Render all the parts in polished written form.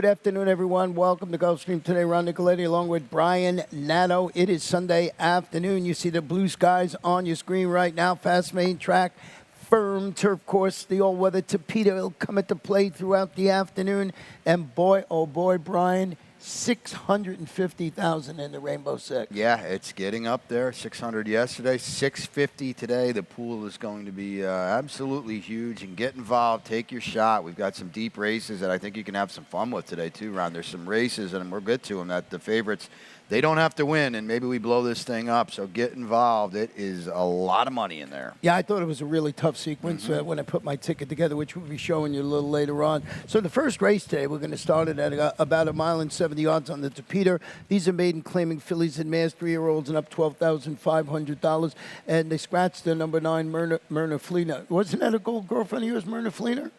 Good afternoon, everyone. Welcome to Gulfstream today. Ron Nicoletti along with Brian Nato. It is Sunday afternoon. You see the blue skies on your screen right now. Fast main track, firm turf course. The all-weather Tapeta will come into play throughout the afternoon. And boy, oh boy, Brian, 650,000 in the Rainbow Six. Yeah, it's getting up there. 600 yesterday, 650 today. The pool is going to be absolutely huge. And get involved, take your shot. We've got some deep races that I think you can have some fun with today too, Ron. There's some races, and we're good to them, that the favorites, they don't have to win, and maybe we blow this thing up. So get involved. It is a lot of money in there. Yeah, I thought it was a really tough sequence when I put my ticket together, which we'll be showing you a little later on. So the first race today, we're going to start it at about 1 mile and 70 yards on the Tapeta. These are maiden claiming fillies and mares, 3-year-olds, and up $12,500. And they scratched the number 9, Myrna Fleener. Wasn't that a gold girlfriend of yours, Myrna Fleener?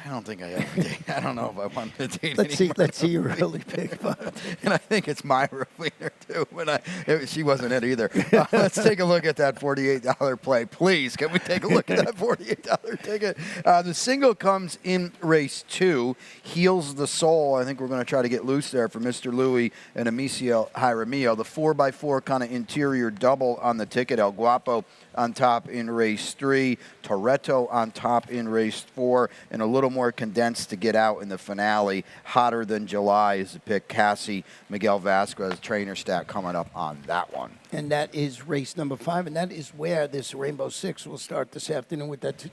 I don't think I ever did. I don't know if I want to date Let's see you really big fun. And I think it's Myra Fleener, too. But she wasn't it either. Let's take a look at that $48 play. Please, can we take a look at that $48 ticket? The single comes in race 2, Heals the Soul. I think we're going to try to get loose there for Mr. Louis and Amicio Jaramillo. The 4x4 kind of interior double on the ticket. El Guapo on top in race 3, Toretto on top in race 4, and a little more condensed to get out in the finale. Hotter Than July is the pick. Cassie, Miguel Vasquez, trainer stat coming up on that one. And that is race number 5, and that is where this Rainbow Six will start this afternoon with that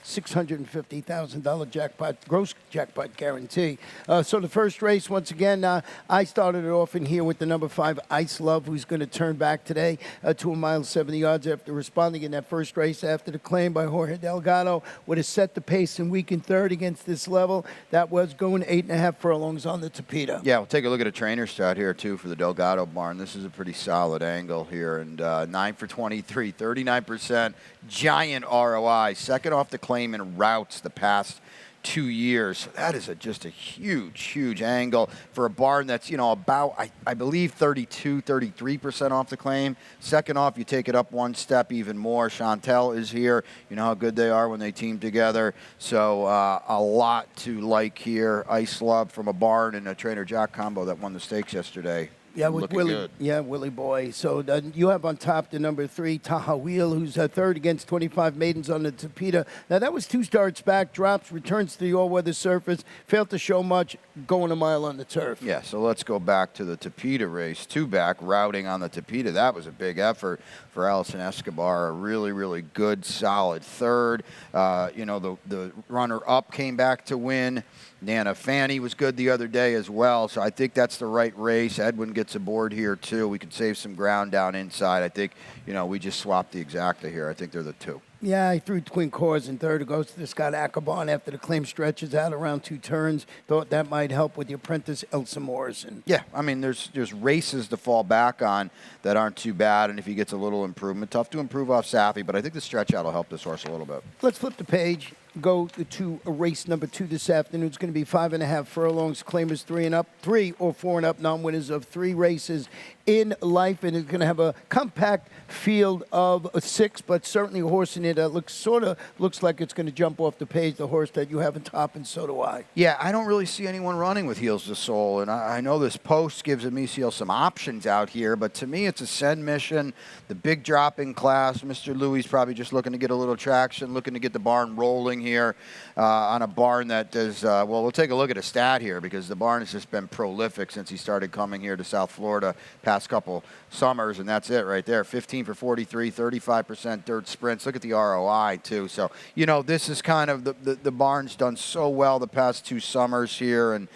$650,000 jackpot, gross jackpot guarantee. So the first race, once again, I started it off in here with the number 5, Ice Love, who's going to turn back today to 1 mile 70 yards after responding in that first race after the claim by Jorge Delgado. Would have set the pace in weekend third against this level. That was going 8.5 furlongs on the Tapeta. Yeah, we'll take a look at a trainer stat here, too, for the Delgado barn. This is a pretty solid angle here, and 9 for 23, 39%, giant ROI, second off the claim in routes the past 2 years. So that is just a huge angle for a barn that's, about, I believe, 32, 33% off the claim. Second off, you take it up one step even more. Chantel is here. You know how good they are when they team together. So a lot to like here. Ice Love from a barn and a Trainer Jack combo that won the stakes yesterday. Yeah, with Willie. Good. Yeah, Willie boy. So you have on top the number 3, Taha Wheel, who's third against 25 maidens on the Tapeta. Now, that was 2 starts back, drops, returns to the all-weather surface, failed to show much, going a mile on the turf. Yeah, so let's go back to the Tapeta race. 2 back, routing on the Tapeta. That was a big effort for Alison Escobar. A really good, solid third. The runner-up came back to win. Nana Fanny was good the other day as well, so I think that's the right race. Edwin gets aboard here, too. We can save some ground down inside. I think, we just swapped the exacta here. I think they're the 2. Yeah, I threw Twin Cores in third. It goes to the Scott Ackerbarn after the claim stretches out around 2 turns. Thought that might help with the apprentice, Elsa Morrison. Yeah, I mean, there's races to fall back on that aren't too bad, and if he gets a little improvement, tough to improve off Safi, but I think the stretch out will help this horse a little bit. Let's flip the page. Go to race number 2 this afternoon. It's going to be 5.5 furlongs. Claimers 3 and up, 3 or 4 and up, non-winners of 3 races in life, and it's going to have a compact field of 6, but certainly a horse in it that looks like it's going to jump off the page. The horse that you have on top, and so do I. Yeah, I don't really see anyone running with Heals the Soul, and I know this post gives Amicio some options out here, but to me it's a send mission. The big drop in class. Mr. Louis probably just looking to get a little traction, looking to get the barn rolling here on a barn that does, we'll take a look at a stat here because the barn has just been prolific since he started coming here to South Florida past couple summers, and that's it right there. 15 for 43, 35% dirt sprints. Look at the ROI, too. So, this is kind of the barn's done so well the past 2 summers here, and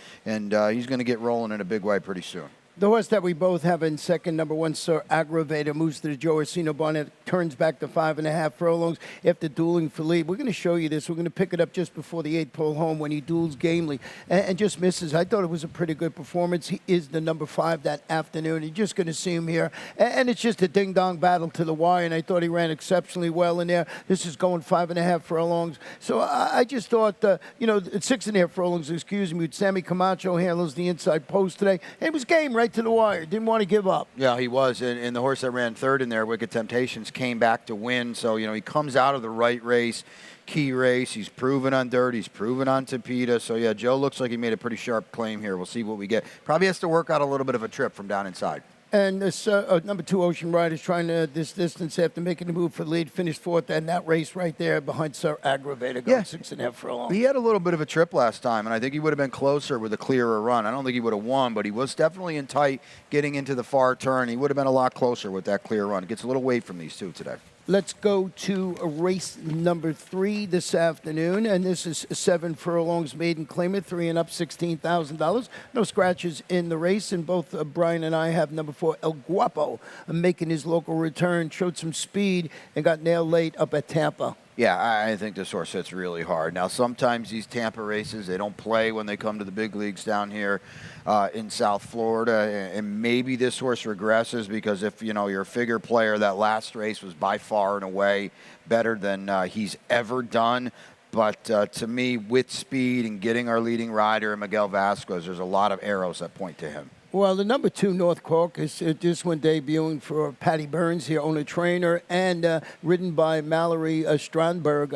he's going to get rolling in a big way pretty soon. The horse that we both have in second, number 1, Sir Aggravator, moves to the Joe Orsino barn, turns back to 5.5 furlongs after dueling for lead. We're going to show you this. We're going to pick it up just before the 8th pole home when he duels gamely and just misses. I thought it was a pretty good performance. He is the number 5 that afternoon. You're just going to see him here. And it's just a ding-dong battle to the wire, and I thought he ran exceptionally well in there. This is going 5.5 furlongs. So I just thought, 6.5 furlongs, excuse me, with Sammy Camacho handles the inside post today. And it was game right right to the wire. Didn't want to give up. Yeah, he was. And the horse that ran third in there, Wicked Temptations, came back to win. So, he comes out of the right race, key race. He's proven on dirt. He's proven on Tapeta. So, yeah, Joe looks like he made a pretty sharp claim here. We'll see what we get. Probably has to work out a little bit of a trip from down inside. And this number 2, Ocean Rider's trying to this distance after making the move for the lead, finished fourth, and that race right there behind Sir Aggravator going 6.5 furlongs. He had a little bit of a trip last time, and I think he would have been closer with a clearer run. I don't think he would have won, but he was definitely in tight getting into the far turn. He would have been a lot closer with that clear run. It gets a little weight from these two today. Let's go to race number 3 this afternoon, and this is 7 furlongs maiden claimer, 3 and up, $16,000. No scratches in the race, and both Brian and I have number 4, El Guapo, making his local return, showed some speed, and got nailed late up at Tampa. Yeah, I think this horse hits really hard. Now, sometimes these Tampa races, they don't play when they come to the big leagues down here in South Florida. And maybe this horse regresses because if, you're a figure player, that last race was by far and away better than he's ever done. But to me, with speed and getting our leading rider, Miguel Vasquez, there's a lot of arrows that point to him. Well, the number 2, North Caucus, this one debuting for Patty Burns here, owner trainer, and ridden by Mallory Strandberg.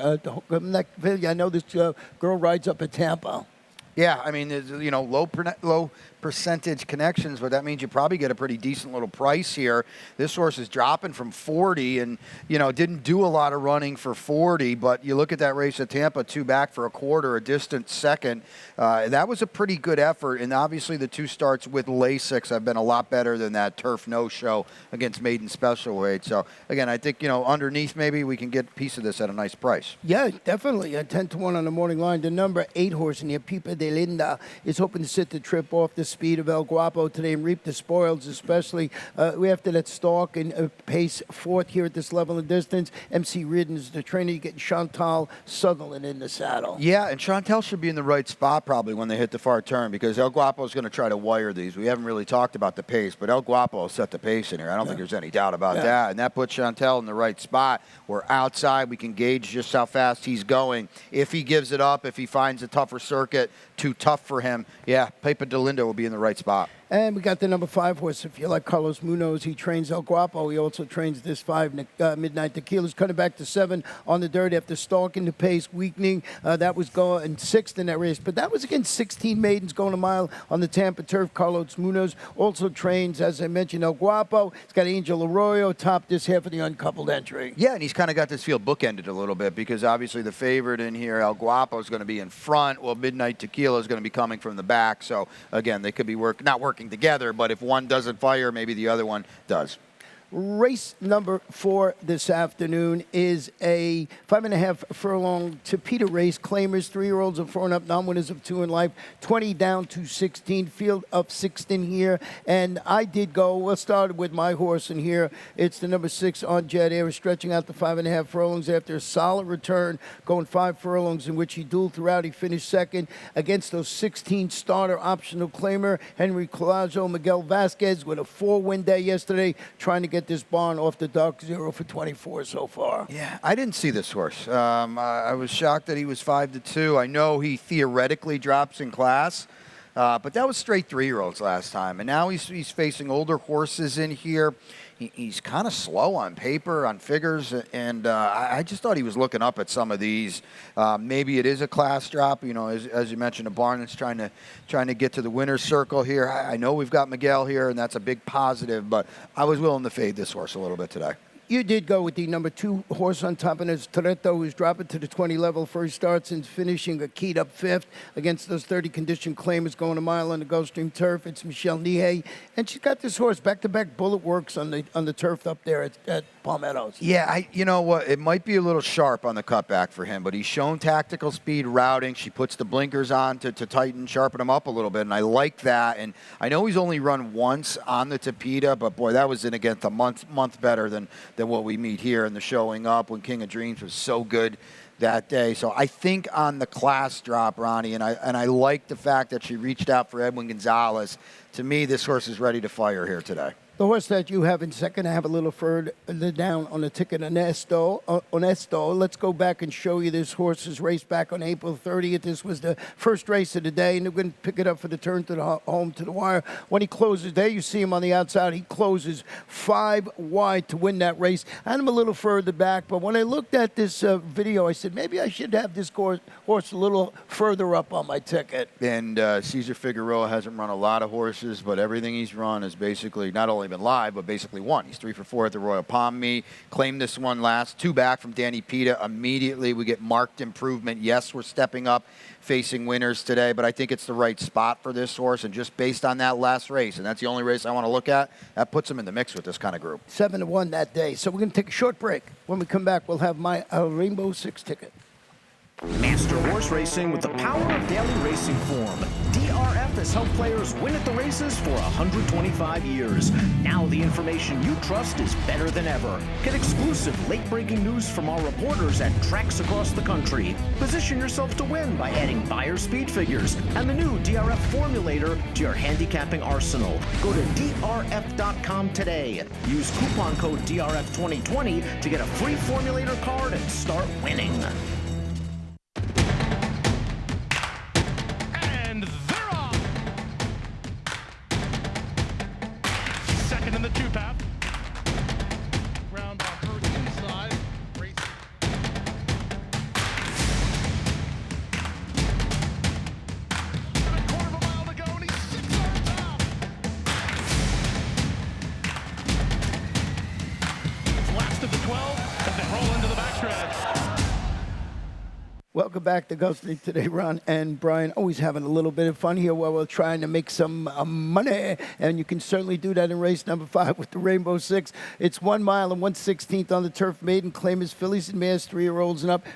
I know this girl rides up at Tampa. Yeah, I mean, there's, low percentage connections, but that means you probably get a pretty decent little price here. This horse is dropping from 40 and, didn't do a lot of running for 40, but you look at that race at Tampa, 2 back for a quarter, a distant second. That was a pretty good effort, and obviously the 2 starts with Lasix have been a lot better than that turf no-show against maiden special weight. So, again, I think, underneath maybe we can get a piece of this at a nice price. Yeah, definitely. 10-1 on the morning line. The number 8 horse in here, Pipa de Linda, is hoping to sit the trip off the speed of El Guapo today and reap the spoils, especially after that stalk and pace fourth here at this level of distance. MC Ridden is the trainer. You're getting Chantal Sutherland in the saddle. Yeah, and Chantal should be in the right spot probably when they hit the far turn because El Guapo is going to try to wire these. We haven't really talked about the pace, but El Guapo will set the pace in here. I don't think there's any doubt about that. And that puts Chantal in the right spot. We're outside. We can gauge just how fast he's going. If he gives it up, if he finds a tougher circuit, too tough for him, Pipa de Linda will be in the right spot. And we got the number 5 horse. If you like Carlos Munoz, he trains El Guapo. He also trains this 5 Midnight Tequila's coming back to 7 on the dirt after stalking the pace, weakening. That was going 6th in that race. But that was against 16 maidens going a mile on the Tampa turf. Carlos Munoz also trains, as I mentioned, El Guapo. He's got Angel Arroyo top this half of the uncoupled entry. Yeah, and he's kind of got this field bookended a little bit because obviously the favorite in here, El Guapo, is going to be in front. Well, Midnight Tequila is going to be coming from the back. So, again, they could be not working together, but if one doesn't fire, maybe the other one does. Race number 4 this afternoon is a 5.5 furlong Tapeta race. Claimers, 3-year-olds and 4 and up, non-winners of 2 in life, 20 down to 16, field of 6th in here. And I did go, we'll start with my horse in here. It's the number 6 on Jet Air, stretching out the 5.5 furlongs after a solid return, going 5 furlongs in which he dueled throughout. He finished second against those 16 starter optional claimer, Henry Colazo, Miguel Vasquez with a 4-win day yesterday, trying to get this barn off the dock, 0 for 24 so far. Yeah, I didn't see this horse. I was shocked that he was 5-2. I know he theoretically drops in class, but that was straight 3-year-olds last time. And now he's facing older horses in here. He's kind of slow on paper, on figures, and I just thought he was looking up at some of these. Maybe it is a class drop, as you mentioned, a barn that's trying to get to the winner's circle here. I know we've got Miguel here, and that's a big positive, but I was willing to fade this horse a little bit today. You did go with the number 2 horse on top, and it's Toretto, who's dropping to the 20 level. First starts and finishing a keyed up 5th against those 30 condition claimers going a mile on the Gulfstream turf. It's Michelle Nihei, and she's got this horse back-to-back bullet works on the turf up there at Palmettos. Yeah, you know what? It might be a little sharp on the cutback for him, but he's shown tactical speed routing. She puts the blinkers on to tighten, sharpen him up a little bit, and I like that. And I know he's only run once on the Tapeta, but boy, that was in against a month better than what we meet here in the showing up when King of Dreams was so good that day. So I think on the class drop, Ronnie, and I like the fact that she reached out for Edwin Gonzalez. To me, this horse is ready to fire here today. The horse that you have in second, I have a little further down on the ticket, Onesto. Let's go back and show you this horse's race back on April 30th. This was the first race of the day, and we're going to pick it up for the turn to the home to the wire. When he closes, there you see him on the outside. He closes 5 wide to win that race. I had him a little further back, but when I looked at this video, I said, maybe I should have this horse a little further up on my ticket. And Cesar Figueroa hasn't run a lot of horses, but everything he's run is basically not only been live, but basically won. He's 3 for 4 at the Royal Palm Meet. Claimed this one last. 2 back from Danny Pita. Immediately we get marked improvement. Yes, we're stepping up, facing winners today, but I think it's the right spot for this horse. And just based on that last race, and that's the only race I want to look at, that puts him in the mix with this kind of group. 7-1 that day. So we're going to take a short break. When we come back, we'll have my Rainbow 6 ticket. Master horse racing with the power of daily racing form. DRF has helped players win at the races for 125 years. Now the information you trust is better than ever. Get exclusive late-breaking news from our reporters at tracks across the country. Position yourself to win by adding Buyer speed figures and the new DRF formulator to your handicapping arsenal. Go to drf.com today. Use coupon code DRF2020 to get a free formulator card and start winning. And they're off. Second in the 2-path. Round off her inside. Race. A quarter of a mile to go, and he's 6 yards out. It's last of the 12 as they roll into the backstretch. Welcome back to Gulfstream today. Ron and Brian always having a little bit of fun here while we're trying to make some money. And you can certainly do that in race number 5 with the Rainbow 6. It's 1 mile and 1/16th on the turf. Maiden claim is fillies and mares, 3-year-olds and up.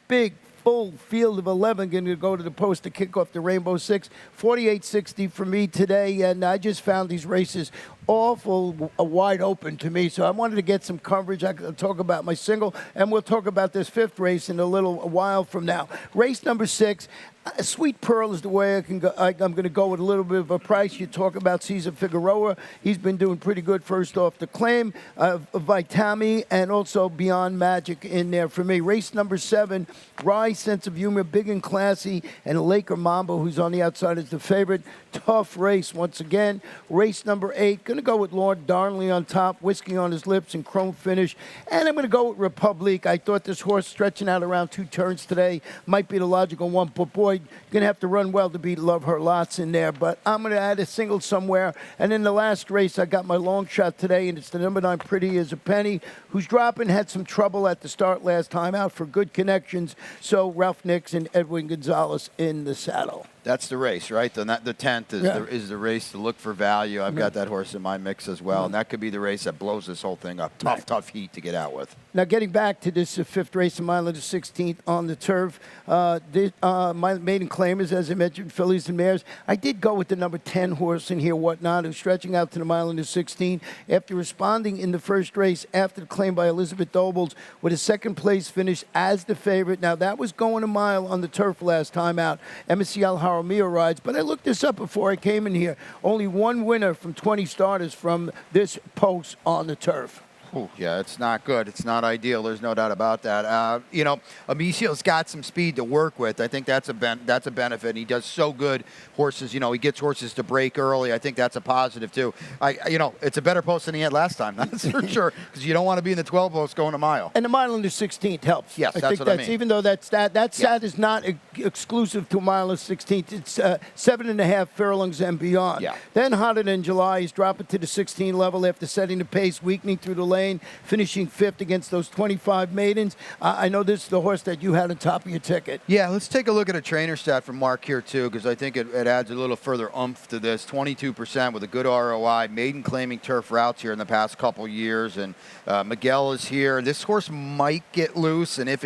Big full field of 11 going to go to the post to kick off the Rainbow 6. 48.60 for me today, and I just found these races awful wide open to me, so I wanted to get some coverage. I could talk about my single, and we'll talk about this 5th race in a while from now. Race number 6. Sweet Pearl is the way I can go. I'm going to go with a little bit of a price. You talk about Cesar Figueroa. He's been doing pretty good first off the claim. Vitami and also Beyond Magic in there for me. Race number 7, Rye, Sense of Humor, Big and Classy, and Laker Mambo, who's on the outside, is the favorite. Tough race once again. Race number 8, going to go with Lord Darnley on top, Whiskey on his lips, and Chrome Finish. And I'm going to go with Republic. I thought this horse stretching out around 2 turns today might be the logical one, but boy, going to have to run well to beat Love Her Lots in there. But I'm going to add a single somewhere. And in the last race, I got my long shot today, and it's the number 9, Pretty as a Penny, who's dropping, had some trouble at the start last time out for good connections. So Ralph Nix and Edwin Gonzalez in the saddle. That's the race, right? The 10th is the race to look for value. I've got that horse in my mix as well, and that could be the race that blows this whole thing up. Tough heat to get out with. Now, getting back to this 5th race, a mile and the 16th on the turf. My maiden claimers, as I mentioned, fillies and mares. I did go with the number 10 horse in here, Whatnot, who's stretching out to the mile and the 16 after responding in the first race after the claim by Elizabeth Dobles with a 2nd place finish as the favorite. Now, that was going a mile on the turf last time out. MSCL Jaramillo rides, but I looked this up before I came in here. Only 1 winner from 20 starters from this post on the turf. Ooh, yeah, it's not good. It's not ideal. There's no doubt about that. Amicio's got some speed to work with. I think that's a benefit. And he does so good. Horses, he gets horses to break early. I think that's a positive too. It's a better post than he had last time. That's for sure. Because you don't want to be in the 12 post going a mile. And the mile and the 16th helps. Yes, I what I mean. Even though that stat is not exclusive to a mile and 16th. It's 7.5 furlongs and beyond. Yeah. Then Hotter Than July, he's dropping to the 16 level after setting the pace, weakening through the lane, finishing 5th against those 25 maidens. I know this is the horse that you had on top of your ticket. Yeah, let's take a look at a trainer stat from Mark here too, because I think it adds a little further oomph to this. 22% with a good ROI. Maiden claiming turf routes here in the past couple years, and Miguel is here. This horse might get loose, and if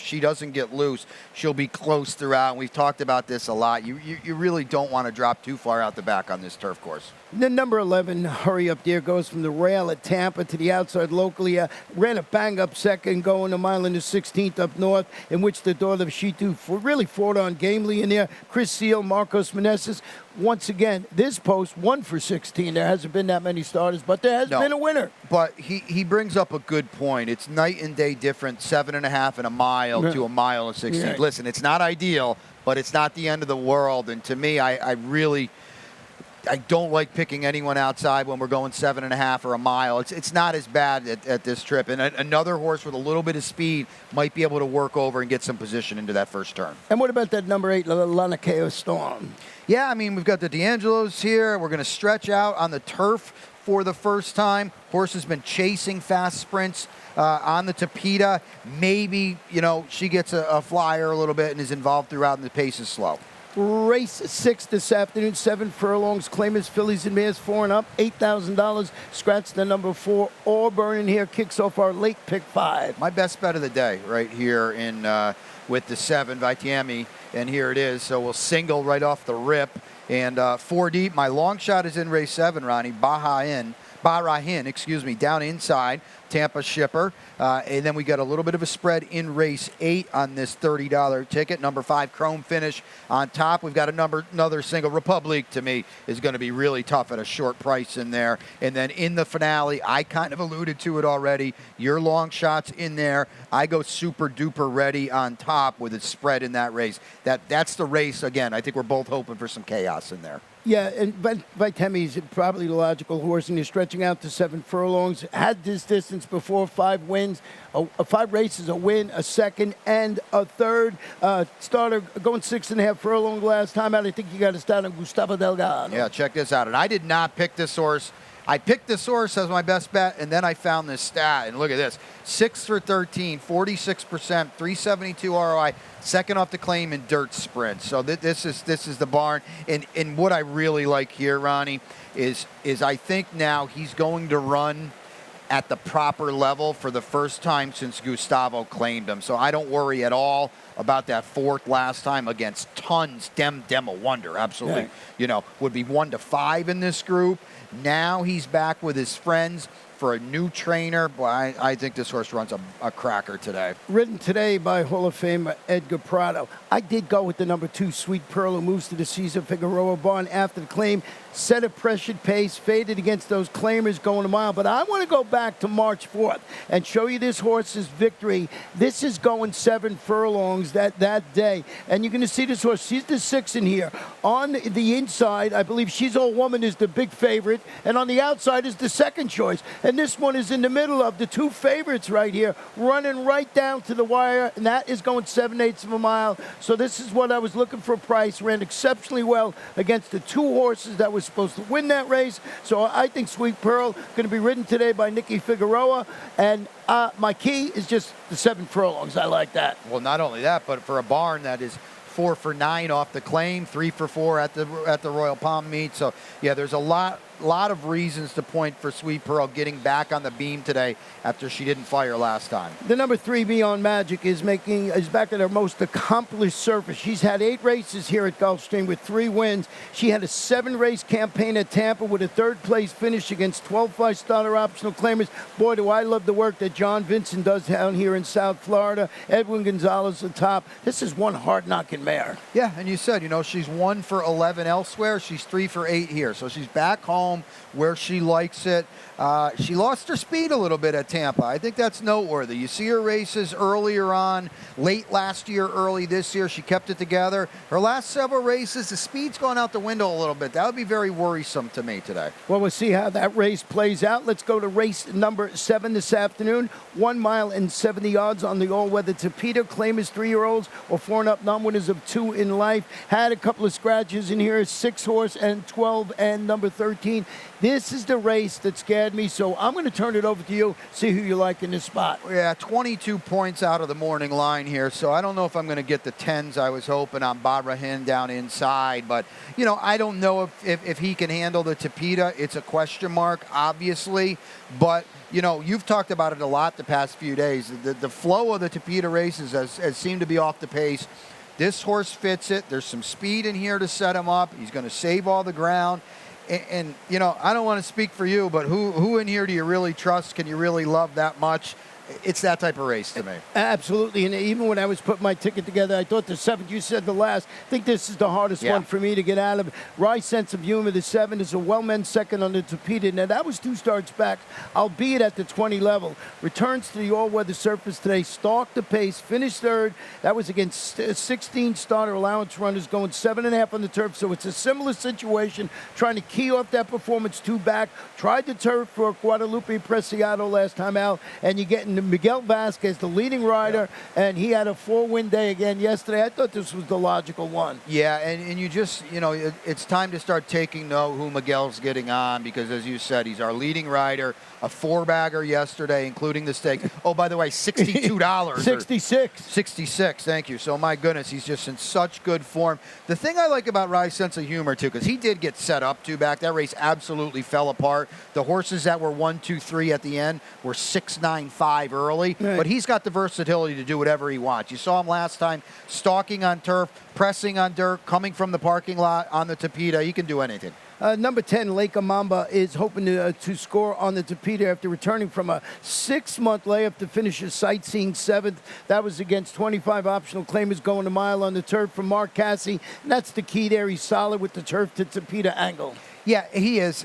she doesn't get loose, she'll be close throughout. And we've talked about this a lot. You really don't want to drop too far out the back on this turf course. The number 11, Hurry Up Dear, goes from the rail at Tampa to the outside locally. Ran a bang-up second going a mile in the 16th up north, in which the daughter of Shitu really fought on gamely in there. Chris Seal, Marcos Meneses. Once again, this post, 1 for 16. There hasn't been that many starters, but there has been a winner. But he brings up a good point. It's night and day different, 7.5 and a mile to a mile and 16. Yeah. Listen, it's not ideal, but it's not the end of the world. And to me, I don't like picking anyone outside when we're going 7.5 or a mile. It's not as bad at this trip. And another horse with a little bit of speed might be able to work over and get some position into that first turn. And what about that number 8, Lanakeo Storm? Yeah, I mean, we've got the D'Angelos here. We're going to stretch out on the turf for the first time. Horse has been chasing fast sprints on the Tapeta. Maybe, she gets a flyer a little bit and is involved throughout, and the pace is slow. Race 6 this afternoon, 7 furlongs, claimers, fillies and mares, 4 and up, $8,000. Scratch the number 4, Auburn in here, kicks off our late pick 5. My best bet of the day right here in with the 7, Vaitiami, and here it is. So we'll single right off the rip, and 4 deep. My long shot is in race 7, Ronnie, Bahrain, down inside, Tampa Shipper. And then we got a little bit of a spread in race 8 on this $30 ticket. Number 5, Chrome Finish on top. We've got another single. Republic, to me, is going to be really tough at a short price in there. And then in the finale, I kind of alluded to it already. Your long shots in there. I go super duper ready on top with a spread in that race. That's the race. Again, I think we're both hoping for some chaos in there. Yeah, and Vaitemi is probably the logical horse, and he's stretching out to 7 furlongs. Had this distance before, 5 wins, 5 races, a win, a second, and a third. Starter going 6.5 furlong last time out. I think you got to start on Gustavo Delgado. Yeah, check this out. And I did not pick this horse. I picked this horse as my best bet, and then I found this stat. And look at this. 6 for 13, 46%, 372 ROI, second off the claim in dirt sprints. So this is the barn. And what I really like here, Ronnie, is I think now he's going to run at the proper level for the first time since Gustavo claimed him. So I don't worry at all about that 4th last time against tons. Dem a wonder, absolutely. Yeah. Would be 1 to 5 in this group. Now he's back with his friends for a new trainer. Boy, I think this horse runs a cracker today. Ridden today by Hall of Famer Edgar Prado. I did go with the number 2, Sweet Pearl, who moves to the Cesar Figueroa barn after the claim. Set a pressured pace, faded against those claimers going a mile. But I want to go back to March 4th and show you this horse's victory. This is going 7 furlongs that day. And you're going to see this horse. She's the 6 in here. On the inside, I believe She's All Woman is the big favorite. And on the outside is the second choice. And this one is in the middle of the 2 favorites right here, running right down to the wire. And that is going 7/8 of a mile. So this is what I was looking for. Price ran exceptionally well against the 2 horses that was supposed to win that race. So I think Sweet Pearl going to be ridden today by Nicky Figueroa. And my key is just the 7 furlongs. I like that. Well, not only that, but for a barn that is 4 for 9 off the claim, 3 for 4 at the Royal Palm meet. So yeah, there's a lot of reasons to point for Sweet Pearl getting back on the beam today after she didn't fire last time. The number 3, Beyond Magic, is back at her most accomplished surface. She's had 8 races here at Gulfstream with 3 wins. She had a 7-race campaign at Tampa with a 3rd-place finish against 12 five-starter optional claimers. Boy, do I love the work that John Vincent does down here in South Florida. Edwin Gonzalez atop. This is one hard-knocking mare. Yeah, and you said, she's 1 for 11 elsewhere. She's 3 for 8 here. So she's back home where she likes it. She lost her speed a little bit at Tampa. I think that's noteworthy. You see her races earlier on, late last year, early this year. She kept it together. Her last several races, the speed's gone out the window a little bit. That would be very worrisome to me today. Well, we'll see how that race plays out. Let's go to race number 7 this afternoon. 1 mile and 70 yards on the all-weather Tapeta. Claimers 3-year-olds or 4 and up, non-winners of 2 in life. Had a couple of scratches in here. 6 horse and 12 and number 13. This is the race that scared me, so I'm going to turn it over to you, see who you like in this spot. Yeah, 22 points out of the morning line here, so I don't know if I'm going to get the 10s I was hoping on Bahrain down inside, but, I don't know if he can handle the Tapeta. It's a question mark, obviously, but, you've talked about it a lot the past few days. The flow of the Tapeta races has seemed to be off the pace. This horse fits it. There's some speed in here to set him up. He's going to save all the ground. And you know, I don't want to speak for you, but who in here do you really trust? Can you really love that much? It's that type of race to me. Absolutely, and even when I was putting my ticket together, I thought the 7th, you said the last, I think this is the hardest one for me to get out of. Rye's Sense of Humor, the 7 is a well-meant second on the Tapeta. Now, that was 2 starts back, albeit at the 20 level. Returns to the all-weather surface today, stalked the pace, finished 3rd. That was against 16 starter allowance runners going 7.5 on the turf, so it's a similar situation, trying to key off that performance 2 back. Tried the turf for Guadalupe Preciado last time out, and you're getting Miguel Vasquez, the leading rider, and he had a 4-win day again yesterday. I thought this was the logical one. Yeah, and you just, you know, it's time to start taking note who Miguel's getting on because, as you said, he's our leading rider, a 4-bagger yesterday, including the stake. Oh, by the way, $62. 66. 66, thank you. So, my goodness, he's just in such good form. The thing I like about Rye's Sense of Humor, too, because he did get set up 2 back. That race absolutely fell apart. The horses that were 1, 2, 3 at the end were 6, 9, 5 early. Right. But he's got the versatility to do whatever he wants. You saw him last time stalking on turf, pressing on dirt, coming from the parking lot on the Tapeta. He can do anything. Number 10, Lake Amamba, is hoping to score on the Tapeta after returning from a 6-month layup to finish a sightseeing 7th. That was against 25 optional claimers going a mile on the turf from Mark Cassie. And that's the key there. He's solid with the turf to Tapeta angle. Yeah, he is.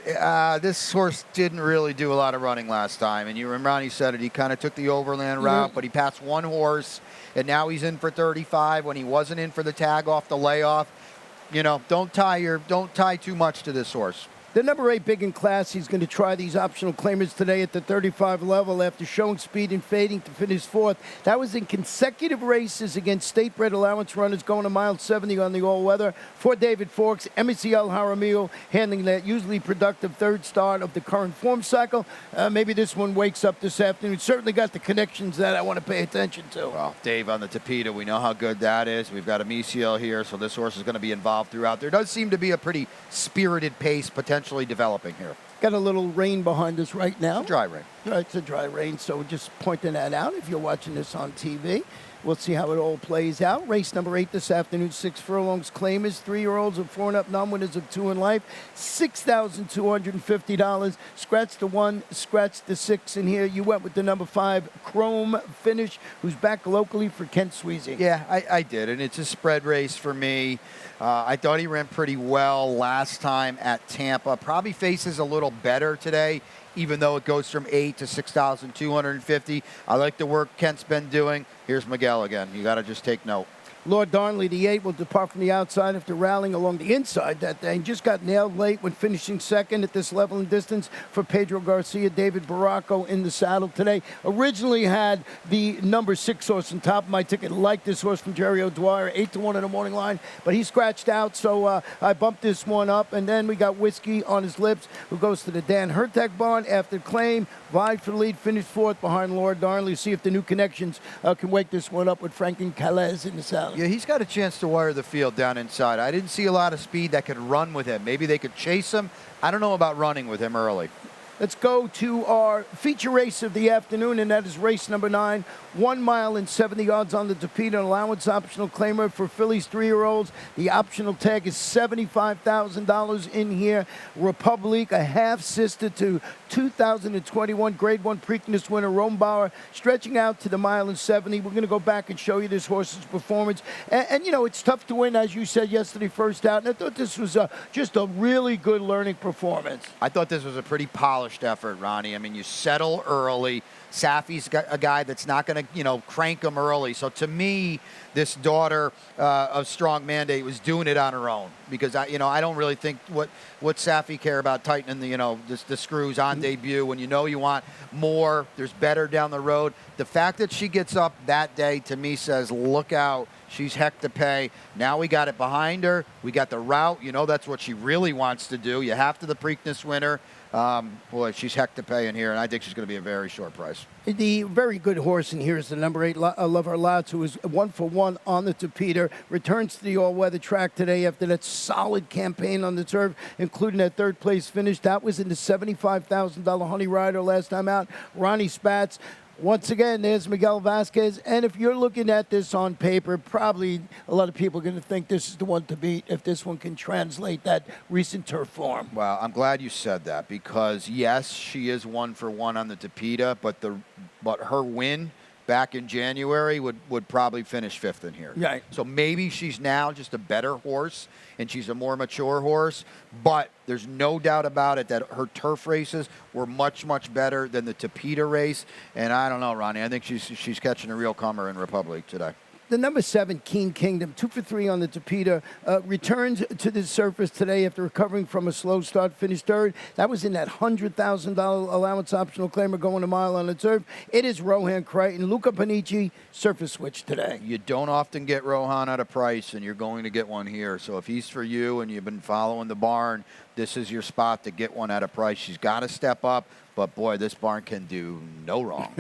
This horse didn't really do a lot of running last time. And you remember Ronnie said it. He kind of took the overland route, but he passed 1 horse. And now he's in for 35 when he wasn't in for the tag off the layoff. You know, don't tie too much to this horse. The number 8 big in class, he's going to try these optional claimers today at the 35 level after showing speed and fading to finish 4th. That was in consecutive races against state-bred allowance runners going a mile 70 on the all-weather. For David Forks, MCL Jaramillo handling that usually productive 3rd start of the current form cycle. Maybe this one wakes up this afternoon. Certainly got the connections that I want to pay attention to. Well, Dave on the Tapeta, we know how good that is. We've got a MCL here, so this horse is going to be involved throughout. There does seem to be a pretty spirited pace potentially developing here. Got a little rain behind us right now. It's a dry rain. It's a dry rain, so just pointing that out if you're watching this on TV. We'll see how it all plays out. Race number 8 this afternoon, 6 furlongs claimers, 3-year-olds of 4 and up, non-winners of 2 in life, $6,250. Scratch the 1, scratch the 6 in here. You went with the number 5, Chrome Finish, who's back locally for Kent Sweezy. Yeah, I did, and it's a spread race for me. I thought he ran pretty well last time at Tampa. Probably faces a little better today, even though it goes from 8 to 6,250. I like the work Kent's been doing. Here's Miguel again. You got to just take note. Lord Darnley, the 8, will depart from the outside after rallying along the inside that day. Just got nailed late when finishing second at this level and distance for Pedro Garcia. David Baracco in the saddle today. Originally had the number 6 horse on top of my ticket. Like this horse from Jerry O'Dwyer, 8-1 in the morning line. But he scratched out, so I bumped this one up. And then we got Whiskey on his lips, who goes to the Dan Hertag barn after claim. Vied for the lead, finished 4th behind Lord Darnley. See if the new connections can wake this one up with Franklin Calais in the saddle. Yeah, he's got a chance to wire the field down inside. I didn't see a lot of speed that could run with him. Maybe they could chase him. I don't know about running with him early. Let's go to our feature race of the afternoon, and that is race number 9. 1 mile and 70 yards on the Tapeta, allowance optional claimer for Phillies 3-year-olds. The optional tag is $75,000 in here. Republic, a half-sister to 2021 Grade 1 Preakness winner Rombauer, stretching out to the mile and 70. We're going to go back and show you this horse's performance. And you know, it's tough to win, as you said yesterday, first out. And I thought this was just a really good learning performance. I thought this was a pretty polished effort, Ronnie. I mean, you settle early. Safi's got a guy that's not going to, you know, crank him early. So to me, this daughter of Strong Mandate was doing it on her own because I don't really think what Safi care about tightening the screws on debut when you want more. There's better down the road. The fact that she gets up that day to me says, look out. She's heck to pay. Now we got it behind her. We got the route. You know, that's what she really wants to do. You have to the Preakness winner. Boy, she's heck to pay in here, and I think she's going to be a very short price. The very good horse in here is the number 8, Lover Lots, who is 1-for-1 on the Tapeta. Returns to the all-weather track today after that solid campaign on the turf, including that 3rd-place finish. That was in the $75,000 Honey Rider last time out. Ronnie Spatz Once again, there's Miguel Vasquez. And if you're looking at this on paper, probably a lot of people are going to think this is the one to beat if this one can translate that recent turf form. Well, I'm glad you said that because, yes, she is 1-for-1 on the Tapeta, but her win back in January would probably finish 5th in here. Right. So maybe she's now just a better horse and she's a more mature horse, but there's no doubt about it that her turf races were much, much better than the Tapeta race. And I don't know, Ronnie, I think she's catching a real comer in Republic today. The number 7, Keen Kingdom, 2 for 3 on the Tapeta, returns to the surface today after recovering from a slow start, finished 3rd. That was in that $100,000 allowance optional claimer going a mile on the turf. It is Rohan Crichton, Luca Panici, surface switch today. You don't often get Rohan at a price, and you're going to get one here. So if he's for you and you've been following the barn, this is your spot to get one at a price. She's got to step up. But, boy, this barn can do no wrong.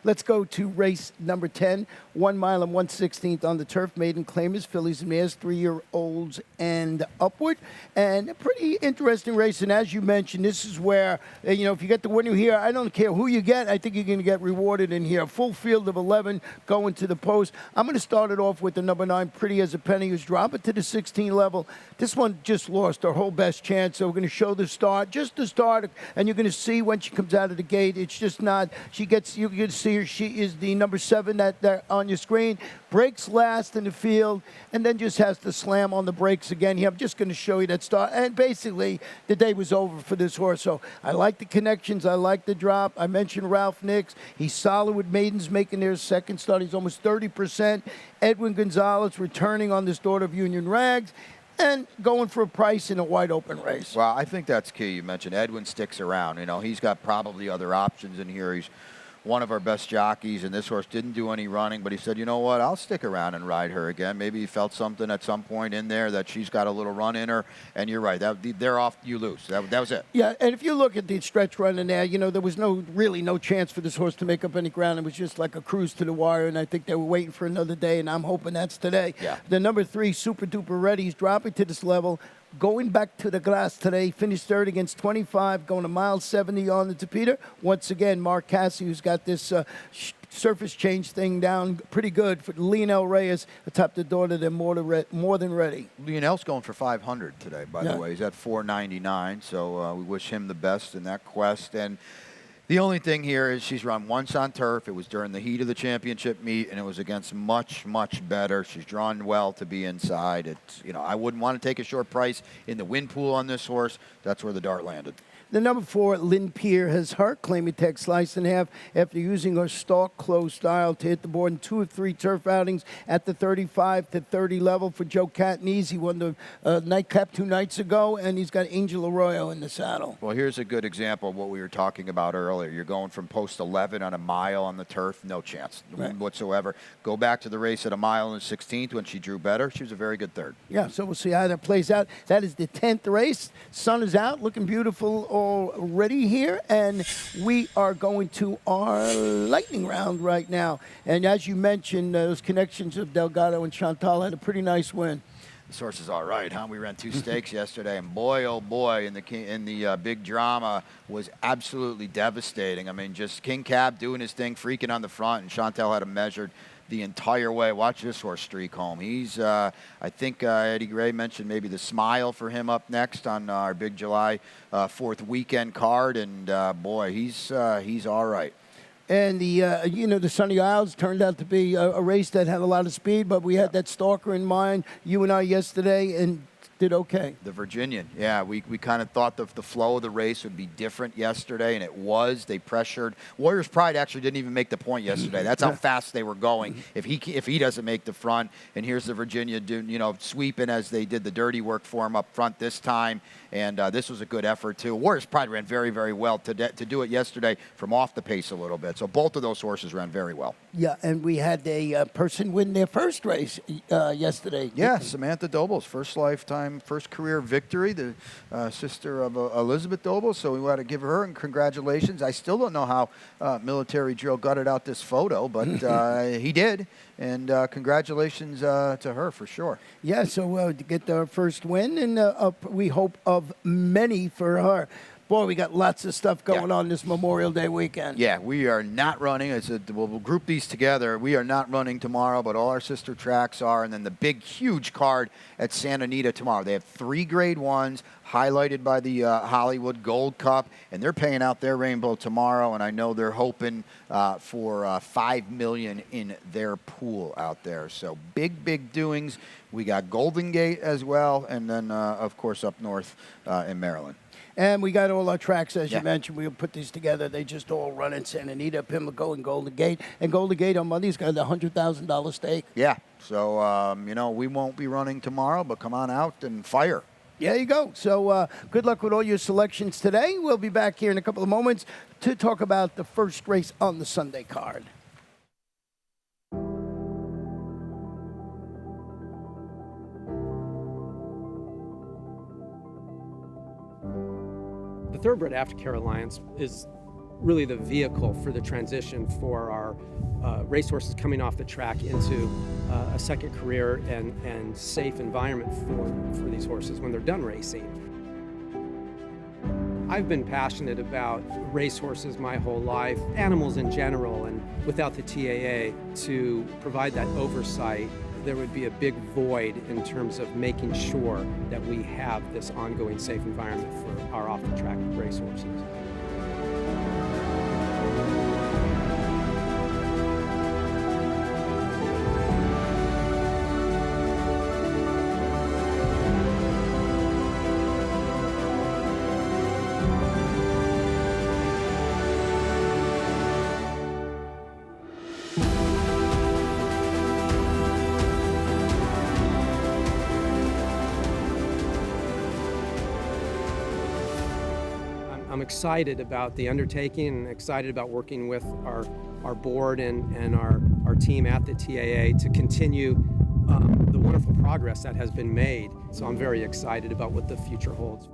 Let's go to race number 10, 1 mile and 1/16 on the turf. Maiden claimers, fillies and mares, 3-year-olds and upward. And a pretty interesting race. And as you mentioned, this is where, if you get the winner here, I don't care who you get. I think you're going to get rewarded in here. Full field of 11 going to the post. I'm going to start it off with the number 9, Pretty as a Penny, who's dropping to the 16 level. This one just lost her whole best chance. So we're going to show the start, just the start. And you're going to see when she comes out of the gate. It's just not, you can see her, she is the number 7 that on your screen, breaks last in the field, and then just has to slam on the brakes again here. I'm just going to show you that start, and basically the day was over for this horse. So I like the connections, I like the drop. I mentioned Ralph Nix. He's solid with maidens making their second start. He's almost 30%. Edwin Gonzalez returning on this daughter of Union Rags, and going for a price in a wide-open race. Well, I think that's key. You mentioned Edwin sticks around. He's got probably other options in here. He's one of our best jockeys, and this horse didn't do any running, but he said, you know what, I'll stick around and ride her again. Maybe he felt something at some point in there that she's got a little run in her, and you're right. They're off, you lose. That was it. Yeah, and if you look at the stretch run in there, there was really no chance for this horse to make up any ground. It was just like a cruise to the wire, and I think they were waiting for another day, and I'm hoping that's today. Yeah. The number 3, Super Duper Ready, he's dropping to this level. Going back to the glass today, finished 3rd against 25, going a mile 70 on the Tapeta. Once again, Mark Cassie, who's got this surface change thing down pretty good for Lionel Reyes atop the daughter. They're more than ready. Lionel's going for 500 today, by the way. He's at 499, so we wish him the best in that quest. And the only thing here is she's run once on turf. It was during the heat of the championship meet, and it was against much, much better. She's drawn well to be inside. It's, I wouldn't want to take a short price in the win pool on this horse. That's where the dart landed. The number 4, Lynn Pierre, has her claiming tech sliced in half after using her stalk close style to hit the board in 2 of 3 turf outings at the 35 to 30 level for Joe Catanese. He won the nightcap 2 nights ago, and he's got Angel Arroyo in the saddle. Well, here's a good example of what we were talking about earlier. You're going from post 11 on a mile on the turf, no chance whatsoever. Go back to the race at a mile and 16th when she drew better. She was a very good 3rd. Yeah, so we'll see how that plays out. That is the 10th race. Sun is out, looking beautiful already here, and we are going to our lightning round right now. And as you mentioned, those connections of Delgado and Chantal had a pretty nice win. This horse is all right, huh? We ran 2 stakes yesterday, and boy, oh boy, in the big drama was absolutely devastating. I mean, just King Cab doing his thing, freaking on the front, and Chantal had him measured the entire way. Watch this horse streak home. He's, I think Eddie Gray mentioned maybe the smile for him up next on our big July 4th weekend card, and boy, he's all right. And the Sunny Isles turned out to be a race that had a lot of speed, but we had that stalker in mind, you and I yesterday, and did okay. The Virginian, yeah. We kind of thought the flow of the race would be different yesterday, and it was. They pressured. Warriors Pride actually didn't even make the point yesterday. That's how fast they were going. If he doesn't make the front, and here's the Virginia sweeping as they did the dirty work for him up front this time. And this was a good effort, too. Warriors Pride ran very, very well to do it yesterday from off the pace a little bit. So both of those horses ran very well. Yeah, and we had a person win their first race yesterday. Yeah, Samantha Dobles, first career victory, the sister of Elizabeth Dobles. So we want to give her congratulations. I still don't know how Military Drill gutted out this photo, but he did. And congratulations to her for sure. Yeah, so to get our first win, and we hope of many for her. Boy, we got lots of stuff going on this Memorial Day weekend. Yeah, we are not running. We'll group these together. We are not running tomorrow, but all our sister tracks are. And then the big, huge card at Santa Anita tomorrow. They have 3 Grade 1s highlighted by the Hollywood Gold Cup, and they're paying out their rainbow tomorrow. And I know they're hoping for $5 million in their pool out there. So big, big doings. We got Golden Gate as well, and then, of course, up north in Maryland. And we got all our tracks, as you mentioned. We'll put these together. They just all run in Santa Anita, Pimlico, and Golden Gate. And Golden Gate on Monday's got a $100,000 stake. Yeah. So, we won't be running tomorrow, but come on out and fire. There you go. So good luck with all your selections today. We'll be back here in a couple of moments to talk about the first race on the Sunday card. The Thoroughbred Aftercare Alliance is really the vehicle for the transition for our racehorses coming off the track into a second career and safe environment for these horses when they're done racing. I've been passionate about racehorses my whole life, animals in general, and without the TAA to provide that oversight, there would be a big void in terms of making sure that we have this ongoing safe environment for our off-the-track racehorses. I'm excited about the undertaking and excited about working with our board and our team at the TAA to continue the wonderful progress that has been made. So I'm very excited about what the future holds.